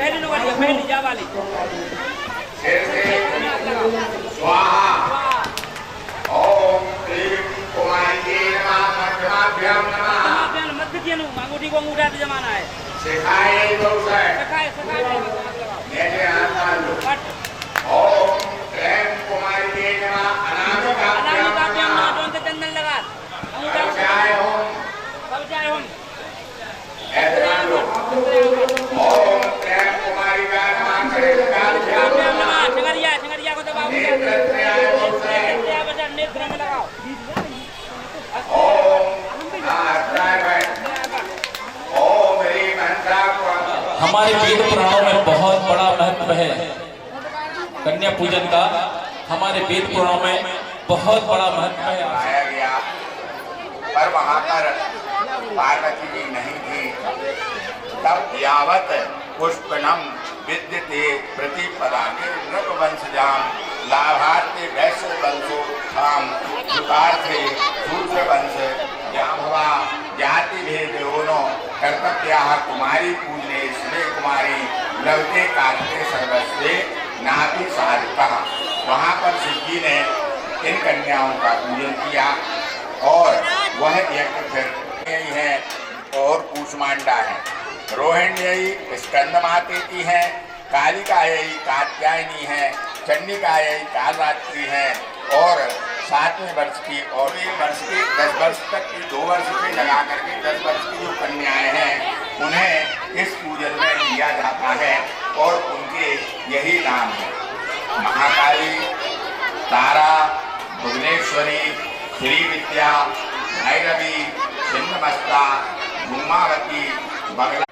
पहली जा वाली सिर से स्वाहा। ओम क्लीं कुमारी नमः मध्यमाभ्याम नमः। मत कीजिए नु अंगूठी को अंगूठा पे जमाना है। सिखाए बहुशय सिखाए मेरे हाथ लो। ओम क्लीं कुमारी नमः अनामिकाभ्याम नमः। जोन से चंदन लगा अंगूठा जय ओम सब जय ओम ऐसे मान लो। ओम क्लीं कुमारी नमः अनामिकाभ्याम नमः। चंगरिया को दबाओ। नेत्रत्रयाय बहुशय। नेत्र में लगाओ। हमारे वेद पुराणों में बहुत बड़ा महत्व है कन्या पूजन का। हमारे वेद पुराणों में बहुत बड़ा महत्व है। आया गया पर वहां पर पार्वती जी नहीं थी। तब यावत पुष्पनम विद्यते प्रतिपदाने नृपवंशजाम लाभार्थे वैश्य वंशो धाम सुतार्थे शूद्र वंश जाभवा जाति भेद दोनों कर्तव्याः कुमारी पूजने स्वे कुमारी लवते काटते सर्वस्वे नाभि साधिकः। वहाँ पर शिव जी ने इन कन्याओं का पूजन किया और वह यज्ञ फिर यही है और कूष्मांडा है। रोहिण्ययी स्कंदमातेती है, कालिकाययी कात्यायनी है, चंडिकाययी कालरात्रि है और 7वें वर्ष की और 1 वर्ष की 10 वर्ष तक की 2 वर्ष से लगा करके 10 वर्ष की जो कन्याएं हैं उन्हें इस पूजन में लिया जाता है और उनके यही नाम है महाकाली, तारा, भुवनेश्वरी, श्री विद्या, भैरवी, छिन्नमस्ता, उमावती, बगला।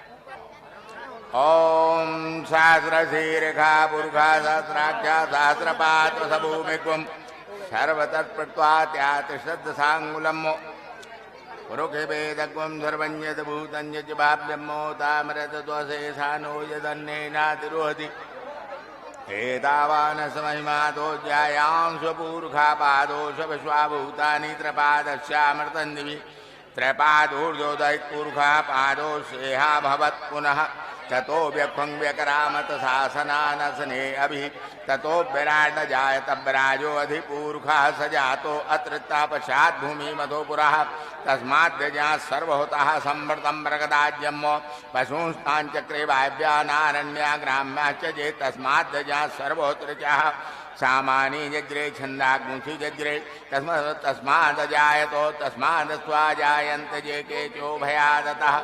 ओम सहस्रशीर्षा पुरुषा सहस्राक्षा सहस्रपात्र सबूमिक्वम सर्वतत्प्रत्वात्यातिशद्दशाङ्गुलम् पुरुखे वेदग्वं सर्वञ्यत भूतञ्च भाव्यमो तामरतत्वशेषानो यदन्नेनातिरोहति एतावानस महिमातो ज्यायां स्वपूर्खापादो स्वविश्वाभूतानि त्रपादस्यामृतं दिवि त्रपादूर्ध्वोदयपूर्खापादो सेहा भवत् पुनः ततो व्यक्वं व्यकरामत शासनानसने अभि ततो विराट जायत ब्राजो अधिपूर्खः स जातो अत्रतापश्चात् भूमि मधोपुरः तस्माद्यजा सर्वहोतः संवृतं मृगदाज्यम् पशूंस्ताञ्चक्रे वायव्या नारण्या ग्राम्याश्च जे तस्माद्यजा सर्वहोत्रचः सामानी जज्रे छन्दाग्मुषि जज्रे तस्मादजायतो तस्मादस्वाजायन्त जे केचो भयादतः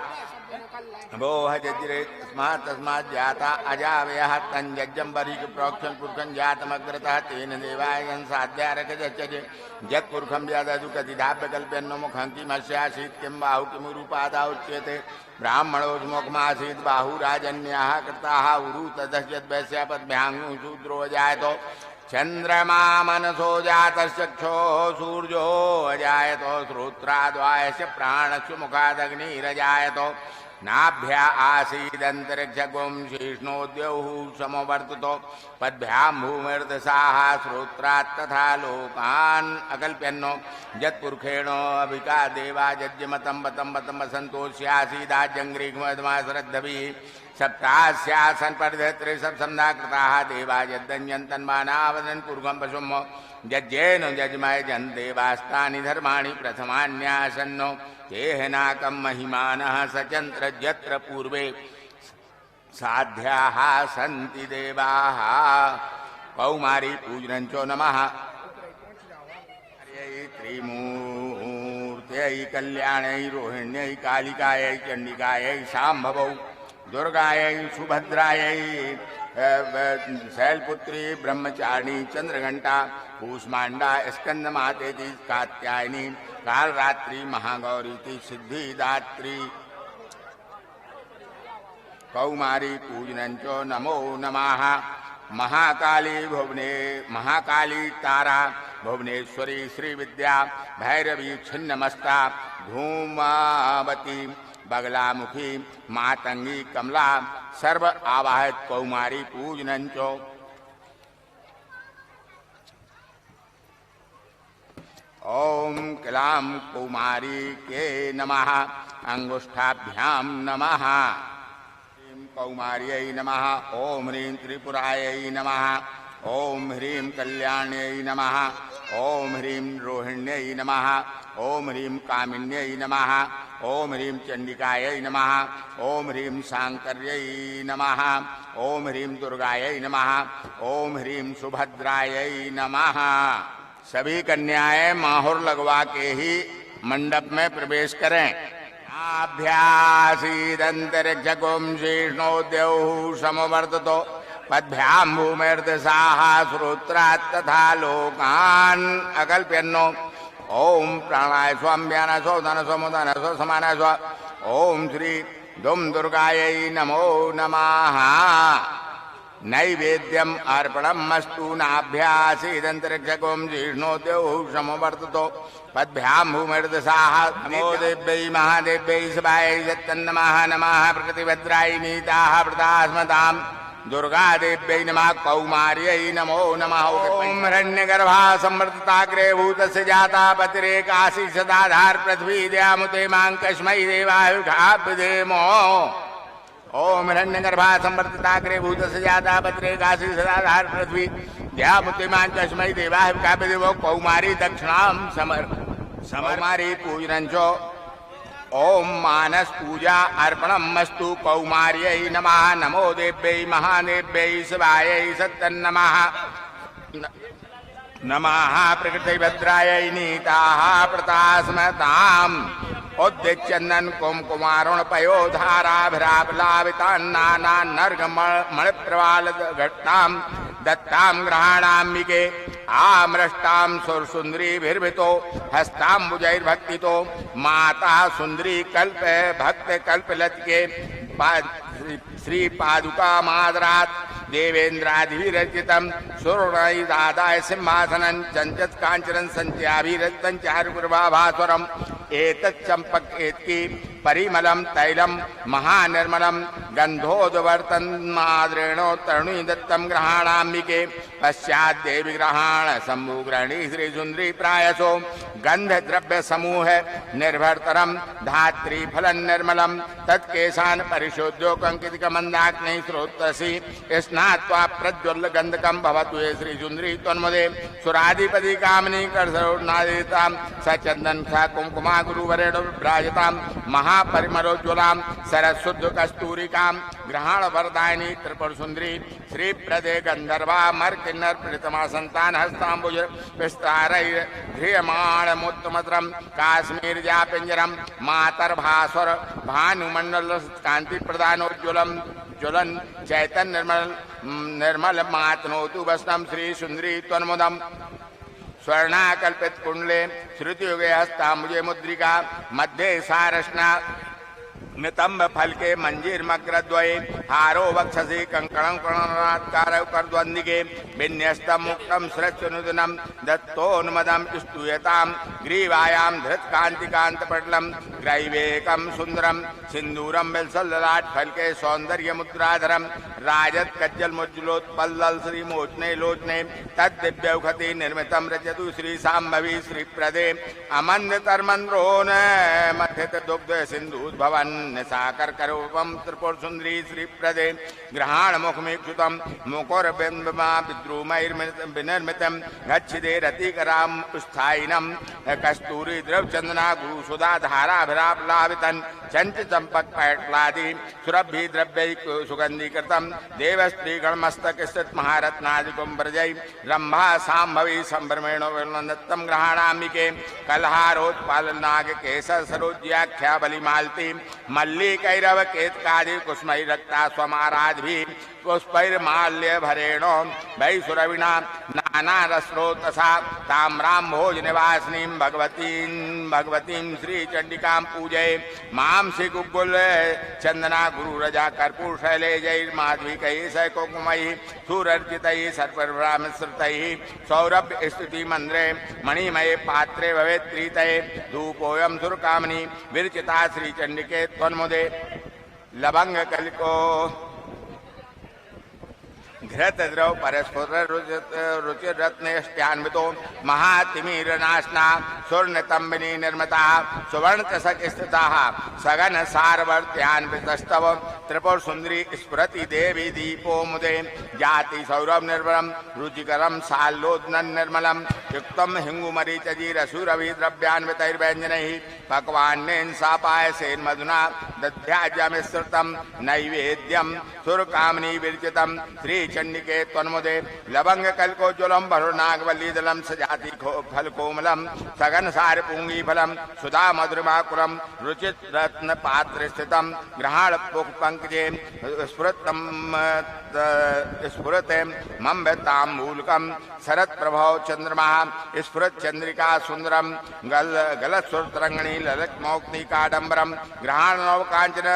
भोह जज्रे तस्मात् जाता अजावयः तंजज्जं बरीक प्रोक्षण पुरुषं जातमग्रतः तेन देवायं साध्यारकजच्चे यत्पुरुषं व्यादधु कतिधाप्यकल्प्यन्नो मुखं किमस्यासीत् किं बाहु किमुरूपादा उच्यते ब्राह्मणोऽमुखमासीत् बाहुराजन्याः कृताः उरु तदस्यद्वैश्यापद्भ्याङ्गु शूद्रो अजायतो चंद्रमा मनसो जातश्चक्षो सूर्यो अजायतो श्रोत्राद्वायस्य प्राणस्य मुखादग्निरजायतो नाभ्या आसीदन्तरिक्षगुं शीष्णोद्यौः समवर्ततो पद्भ्यां भूमिर्दशाः श्रोत्रात् तथा लोकान् अकल्प्यन्नो यत्पुरुषेणो अभिका देवा यज्ञमतं बतं बतं वसन्तोष्यासीदाजङ्घ्रिग्मधमा श्रद्धभिः सप्तास्यासन परिधत्रे सब संधा कृताः देवा यद्दन्यन्तन्मानावदन् पूर्वं पशुम् यज्ञेन यजमाय जन देवास्तानि धर्माणि प्रथमान्यासन्नो केहनाकं महिमानः सचन्द्र यत्र पूर्वे साध्याः सन्ति देवाः। कौमारी पूजनञ्चो नमः त्रिमूर्त्यै कल्याण्यै रोहिण्यै कालिकायै चण्डिकायै शाम्भवौ दुर्गायै सुभद्रायै शैलपुत्री ब्रह्मचारिणी चंद्रघंटा कूष्मांडा स्कंदमातेति कात्यायनी कालरात्रि महागौरीति सिद्धिदात्री कौमारी पूजनंचो नमो नमः। महाकाली भुवने महाकाली तारा भुवनेश्वरी श्री विद्या भैरवी छिन्नमस्ता धूमावती बगलामुखी मातंगी कमला सर्व आवाहित कौमारी पूजनंचो ओम क्लां कौमारी के नमः अंगुष्ठाभ्याम नमः कौमार्यै नमः। ओम ह्रीं त्रिपुरायै नमः। ओम ह्रीं कल्याण्यै नमः। ओम ह्रीं रोहिण्यै नमः। ओम ह्रीं कामिन्यै नमः। ओम ह्रीं चंडिकायै नमः। ओम ह्रीं शांकर्यै नमः। ओम ह्रीं दुर्गायै नमः। ओम ह्रीं सुभद्रायै नमः। सभी कन्याएं माहुर लगवा के ही मंडप में प्रवेश करें। आभ्यासीदंतरिक्षकुं शीर्ष्णो द्यौः समवर्ततो पद्भ्यां भूमिर्दिशाः श्रोत्रात् तथा लोकान् अकल्प्यन्नो। ओम प्राणाय स्वाम व्यानाय स्व उदानाय स्व मुदानाय स्व समानाय स्व। ओम श्री दुम दुर्गायै नमो नमः। नैवेद्यम अर्पणमस्तु नाभ्यासीदंतरिक्षकुं शीर्ष्णो द्यौः समवर्ततो पद्भ्यां भूमिर्दिशाः। नमो देव्यै महादेव्यै शिवायै सत्तन्नमः। नमः प्रकृतिभद्राय नीताः व्रतास्मताम् दुर्गा देव्यै नमः। कौमार्यै नमो नमः। ओम हिरण्यगर्भा संवर्तताग्रे भूतस्य जाता पतिरेकाशी सदाधार पृथ्वी द्यामुते मां कस्मै देवायुषाभ्युदेमो। ओम हिरण्यगर्भा संवर्तताग्रे भूतस्य जाता पतिरेकाशी सदाधार पृथ्वी द्यामुते मां कस्मै देवायुषाभ्युदेमो। कौमारी दक्षिणां समर्मारी पूजनंचो। ओम मानस पूजा अर्पणमस्तु कौमार्यै नमः। नमो देव्यै महादेव्यै शिवायै सत्तन्नमः। नमः प्रकृतिभद्रायै नीताः व्रतास्मताम् उद्दिच्चन्दन कुमकुमारुण पयोधाराभिरापलावितान्नानान्नर्गमणिप्रवाल घट्टां दत्तां ग्रहाणाम्बिके। आमृष्टां सुरसुंदरीभिर्भितो हस्ताम्बुजैर्भक्तितो माता सुंदरी कल्प भक्त कल्पलतिके। श्री पादुका मादरात् देवेन्द्रादिभिरचितं सुवर्णैदादाय सिंहासनं चञ्चत् काञ्चनं सञ्च्याभिरचितं चारुप्रभाभास्वरम्। एतत् चंपक एत्की परिमलं तैलं महानिर्मलं गन्धोद्वर्तन्माद्रेणो तरुणी दत्तं ग्रहाणाम्बिके। पश्चात् देवी ग्रहाण शम्भुग्रहणी श्रीसुन्दरी प्रायसो गन्धद्रव्य समूह निर्भरतरं धात्री फलं निर्मलं तत्केशान् परिशोध्यो कंकितकमन्दाग्नि श्रोत्रसी स्नात्वा प्रज्वल्ल गन्धकं भवतु ये श्रीसुन्दरी त्वन्मुदे। सुराधिपति कामिनी करसरोनादितां सचन्दन सा कुमकुमा गुरुवरेण विभ्राजतां महापरिमलोज्ज्वलां सरस्वुद्ध कस्तूरिकां ग्रहण वरदायिनी त्रिपुर सुंदरी श्री प्रदे गंधर्वा मर किन्नर प्रीतमा संतान हस्तांबुज विस्तारय ध्रियमाणमुत्तमत्रं काश्मीर जापिंजरं मातर्भास्वर भानुमंडल कांति प्रदानोज्ज्वलं ज्वलन चैतन्य निर्मल मातनोतु वस्त्रं श्री सुंदरी त्वन्मुदम्। स्वर्णाकल्पित कुंडले श्रुतियुगे हस्ताम्बुजे मुद्रिका मध्ये सारस्ना नितंब फल के मंजीर मग्रद्वये हारो वक्षसि कंकणं कर्णनात्कार करद्वंदिके विन्यस्तं मुक्तं सृष्टनुदनं दत्तोन्मदं स्तूयतां ग्रीवायां धृतकान्तिकान्तपटलं ग्रैवेकं सुन्दरं सिन्दूरं विलसल्ललाट फल के सौंदर्य मुद्राधरं राजत कज्जलमुज्ज्वलोत्पल्लल श्रीमोचने लोचने तद्दिव्यौखति निर्मितं रचतु श्री सांभवी श्रीप्रदे अमन्यतर्मन्द्रोन मथित दुग्ध सिन्धुद्भवन् साकर करूपम त्रिपुर सुंदरी श्री प्रदे ग्रहण मुखमीक्षुतम मुकुर बिंबमा विद्रुमैर्विनिर्मितं गच्छिदे रतिकराम स्थायिनं कस्तूरी द्रव चंदना गुरु सुधा धाराभिराप्लावितं चंच चंपक पैटलादि सुरभि द्रव्यै सुगंधीकृतं देवस्त्री गणमस्तक स्थित महारत्नादिकं व्रजै रंभा सांभवी संभ्रमेणो विनन्दतं ग्रहाणाम्बिके कलहारोत्पालनाग केसर सरोज्याख्या बलिमालती मल्लिकैरव केतकादि कुसुमै रक्ता स्वमाराध भी पुष्पैर्माल्य भरेणो वै सुरविणा नाना रसरोतसा ताम्रां भोज निवासिनीं भगवतीं श्री चंडिकां पूजये। मांसी कुकुल चंदना गुरु रजा कर्पूर शैलेजैर् माधविकैः सैकुकुमैः सुरर्चितैः सर्वब्राह्मश्रुतैः सौरभ्य स्तुति मंद्रे मणिमये पात्रे भवेत् त्रितये धूपोऽयं सुरकामिनी विरचिता श्री चंडिके त्वन्मुदे। लवंग कलिको घृत द्रव परस्पर रुचिरत्नेष्ट्यान्वितो महातिमिरनाशना स्वर्णतंबिनी निर्मिता सुवर्ण चषक स्थिताः सगन सारवर्त्यान्वितस्तव त्रिपुर सुंदरी स्फुरति देवी दीपो मुदे जाति सौरभ निर्मलम रुचिकरम सालोदनन निर्मलम युक्तम हिंगुमरीचजीरसुरभि द्रव्यान्वितैर्व्यंजनैः पक्वान्नेन सापायसेन मधुना दध्याज्यमिश्रितं नैवेद्यम सुरकामनी विरचितम श्री चंडिके त्वन्मुदे लवंग कल्कोज्वलम भरुनागवल्ली दलम सजाति फल कोमलम सगन सार पूंगी फलम सुधा मधुरमाकुलम रुचित रत्न पात्र स्थितम ग्रहण पुख पंकजे स्फुरतम स्फुरते मम्बताम्बूलकम शरत प्रभव चंद्रमा स्फुरत चंद्रिका सुंदरम गलत्सुरतरंगिणी ललित मौक्ति काडंबरम ग्रहण नव कांचन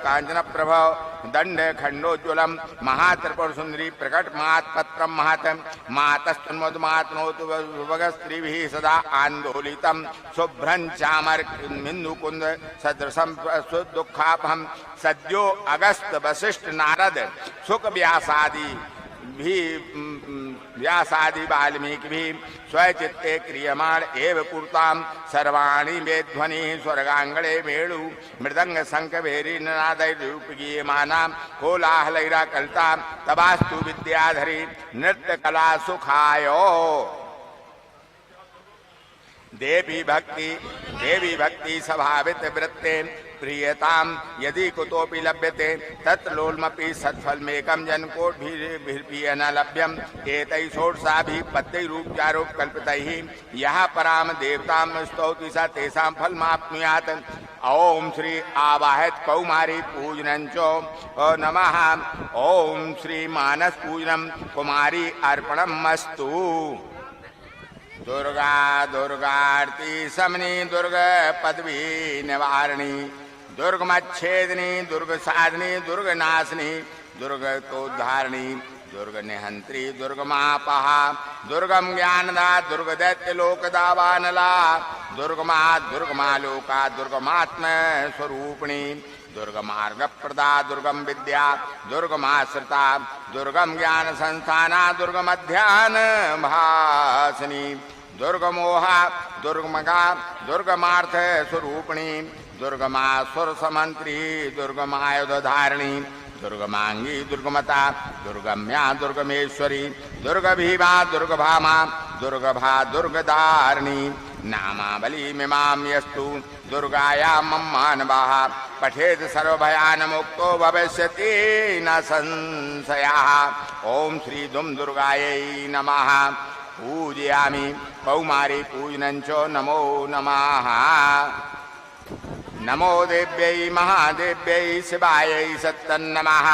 कांचन प्रभव दंड खंडोज्वलम महात्रिपुर सुंदरी प्रकट मातपत्रम महतम मातस्तन्मधुमातनोतु भगस्त्रीभिः सदा आंदोलितम शुभ्रं चामर मिन्दुकुंद सदृशं दुःखापहम सद्यो अगस्त वशिष्ठ नारद सुख व्यासादि वाल्मीकि भी स्वचित्ते क्रियमाण एव कुरुतां सर्वाणि वेध्वनि स्वर्गांगणे वेणु मृदंग शंख भेरी नादैरूपगीयमानां कोलाहलैरा कलिता तबास्तु विद्याधरी नृत्य कला सुखायो देवी भक्ति स्वभावित वृत्ते प्रियताम यदि कुतोपि लभ्यते तत्लोलमपि सत्फलमेकं जनकोटिभिर्भिः न लभ्यम् एतैः षोडशाभिः पद्यैरूपचारोप कल्पितैः यः पराम देवतां स्तौति स तेषां फलमाप्नुयात्। ओम श्री आवाहित कौमारी पूजनं च नमः। ओम श्री मानस पूजनं कुमारी अर्पणमस्तु। दुर्गा दुर्गार्ति समनी दुर्ग पदवी निवारणी दुर्गमच्छेदिनी दुर्ग साधनी दुर्ग नाशनी दुर्ग तोद्धारिणी दुर्ग निहंत्री दुर्ग महापहा दुर्गम ज्ञानदा दुर्ग दैत्य लोक दावानला दुर्गमा लोका दुर्गमात्म स्वरूपिणी दुर्गमार्ग प्रदा दुर्गम विद्या दुर्गमाश्रिता दुर्गम ज्ञान संस्थाना दुर्गमध्यान भासिनी दुर्गमोहा दुर्गमगा दुर्गमार्थ स्वरूपिणी दुर्गमासुर समंत्री दुर्गमायुधारिणी दुर्गमांगी दुर्गमता दुर्गम्या दुर्गमेश्वरी दुर्गभीमा दुर्गभामा दुर्गभा दुर्गधारिणी नामावली मिमां यस्तु दुर्गाया मम्मानवाः पठेत सर्वभयान मुक्तो भविष्यति न संशयः। ओम श्री दुम दुर्गायै नमः। पूजयामि कौमारी पूजनं च नमो नमः। नमो देव्यै महादेव्यै शिवायै सत्तन्नमः।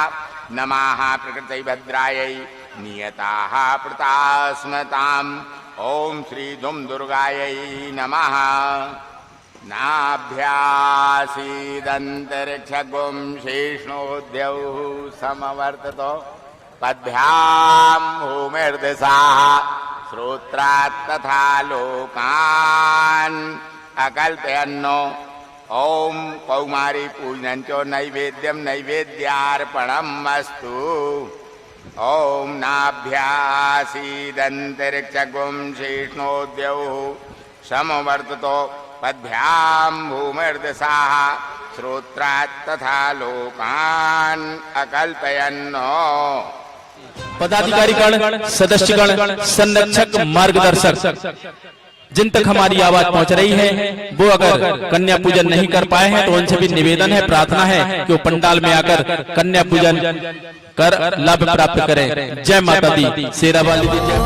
नमः प्रकृतै भद्रायै नियताः प्रतास्मताम्। ओम श्री दुम दुर्गायै नमः। नाभ्यासीदन्तरिक्षगुं शेष्णोद्यौः समवर्ततो पद्भ्यां भूमिर्दिशाः श्रोत्रात् तथा लोकान् अकल्पयन्नो। ओम कौमारी पूजनं च नैवेद्यं नैवेद्यार्पणम् अस्तु। ओम नाभ्यासीदन्तरिक्षगुं शेष्णोद्यौः समवर्ततो पद्भ्यां भूमिर्दिशाः श्रोत्रात् तथा लोकान् अकल्पयन्नो। पदाधिकारीगण, सदस्यगण, संरक्षक, मार्गदर्शक जिन तक हमारी आवाज पहुंच रही है वो अगर कन्या पूजन नहीं कर पाए हैं तो उनसे भी निवेदन है, प्रार्थना है कि वो पंडाल में आकर कन्या पूजन कर लाभ प्राप्त करें। जय माता दी, शेरा वाली दी जय।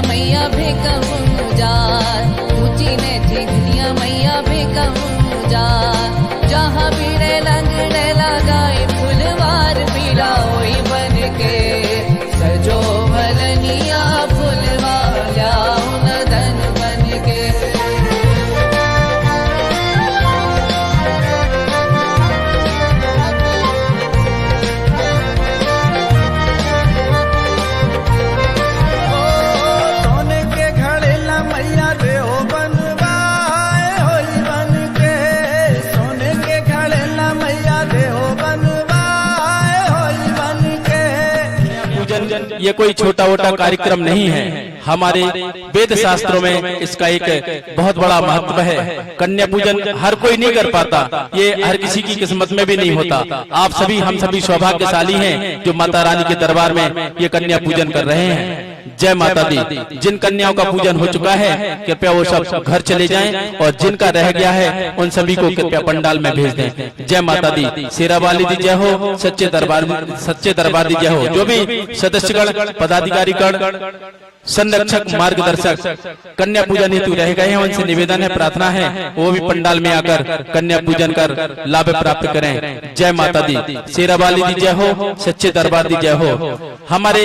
मैया भी कहूँ जा ऊंची ने पूजन ये कोई छोटा मोटा कार्यक्रम नहीं है। हमारे वेद शास्त्रों में इसका एक बहुत बड़ा महत्व है। कन्या पूजन हर कोई नहीं कर पाता, ये हर किसी की किस्मत में भी नहीं होता। आप सभी, हम सभी सौभाग्यशाली हैं जो माता रानी के दरबार में ये कन्या पूजन कर रहे हैं। जय माता दी। जिन कन्याओं का पूजन हो चुका है कृपया वो सब घर चले जाएं, और जिनका रह गया है उन सभी को कृपया पंडाल में भेज दें। जय माता दी। शेरा वाली दी जय हो, सच्चे दरबार दी जय हो। जो भी सदस्यगण, पदाधिकारीगण, संरक्षक, मार्गदर्शक कन्या पूजन हेतु रह गए हैं, उनसे निवेदन है, प्रार्थना है वो भी पंडाल में आकर कन्या पूजन कर लाभ प्राप्त करें। जय माता दी। शेरा वाली दी जय हो, सच्चे दरबार दी जय हो। हमारे